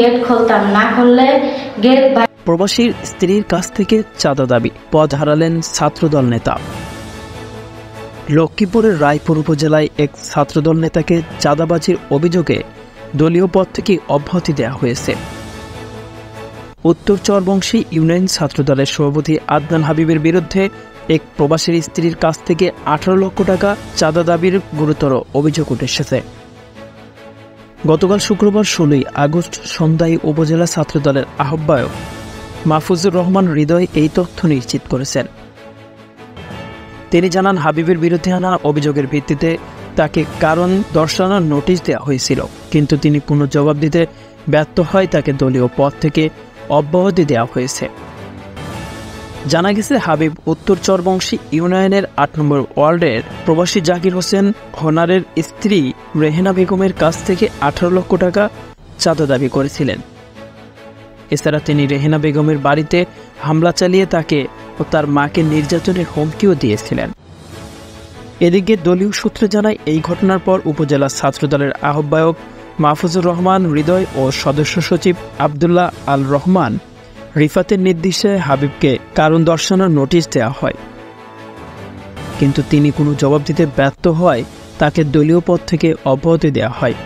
Gate খুলতাম, না খুললে gate. প্রবাসীর স্ত্রীর কাছ থেকে চাঁদা দাবি, পদ হারালেন ছাত্রদল নেতা। লক্ষ্মীপুরের রায়পুর উপজেলায় এক ছাত্রদল নেতাকে চাঁদাবাজির অভিযোগে দলীয় পদ থেকে অব্যাহতি দেওয়া হয়েছে। উত্তর চরবংশী ইউনিয়ন ছাত্রদলের সভাপতি আদনান হাবিবের বিরুদ্ধে এক প্রবাসীর স্ত্রীর কাছ থেকে 18 লক্ষ টাকা চাঁদা দাবির গুরুতর অভিযোগ উঠে এসেছে। গতকাল শুক্রবার 16 আগস্ট সন্ধ্যায় উপজেলা ছাত্রদলের আহ্বায়ক মাহফুজুর রহমান হৃদয় এই তথ্য নিশ্চিত করেছেন। তিনি জানান, হাবিবের বিরুদ্ধে আনা অভিযোগের ভিত্তিতে তাকে কারণ দর্শানোর নোটিশ দেওয়া হয়েছিল, কিন্তু তিনি কোনো জবাব দিতে ব্যর্থ হয় তাকে দলীয় পদ থেকে অব্যাহতি দেওয়া হয়েছে। জানা গেছে, হাবিব উত্তর চরবংশী ইউনিয়নের 8 নম্বর ওয়ার্ডের প্রবাসী জাকির হোসেন হোনারের স্ত্রী রেহেনা বেগমের কাছ থেকে 18 লক্ষ টাকা চাঁদা দাবি করেছিলেন। এছাড়া তিনি রেহেনা বেগমের বাড়িতে হামলা চালিয়ে তাকে ও তার মাকে নির্যাতনের হুমকিও দিয়েছিলেন। এদিকে দলীয় সূত্রে জানায়, এই ঘটনার পর উপজেলা ছাত্রদলের আহ্বায়ক মাহফুজুর রহমান হৃদয় ও সদস্য সচিব আবদুল্লাহ আল রহমান রিফাতের নির্দেশে হাবিবকে কারণ দর্শানোর নোটিশ দেওয়া হয়, কিন্তু তিনি কোনো জবাব দিতে ব্যর্থ হয় তাকে দলীয় পদ থেকে অব্যাহতি দেওয়া হয়।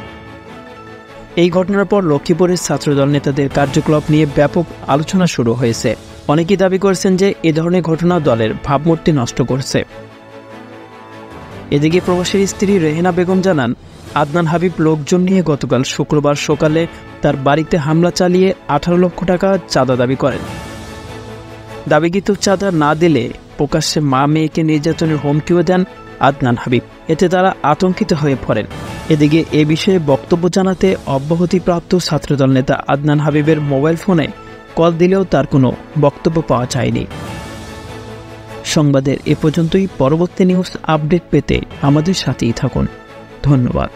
এই ঘটনার পর লক্ষ্মীপুরের ছাত্রদল নেতাদের কার্যকলাপ নিয়ে ব্যাপক আলোচনা শুরু হয়েছে। অনেকেই দাবি করেছেন যে এ ধরনের ঘটনা দলের ভাবমূর্তি নষ্ট করছে। এদিকে প্রবাসীর স্ত্রী রেহেনা বেগম জানান, আদনান হাবিব লোকজন নিয়ে গতকাল শুক্রবার সকালে তার বাড়িতে হামলা চালিয়ে 18 লক্ষ টাকা চাঁদা দাবি করেন। দাবিকৃত চাঁদা না দিলে প্রকাশ্যে মা মেয়েকে নির্যাতনের হুমকিও দেন আদনান হাবিব। এতে তারা আতঙ্কিত হয়ে পড়েন। এদিকে এ বিষয়ে বক্তব্য জানাতে অব্যাহতিপ্রাপ্ত ছাত্রদল নেতা আদনান হাবিবের মোবাইল ফোনে কল দিলেও তার কোনো বক্তব্য পাওয়া যায়নি। সংবাদের এ পর্যন্তই। পরবর্তী নিউজ আপডেট পেতে আমাদের সাথেই থাকুন। ধন্যবাদ।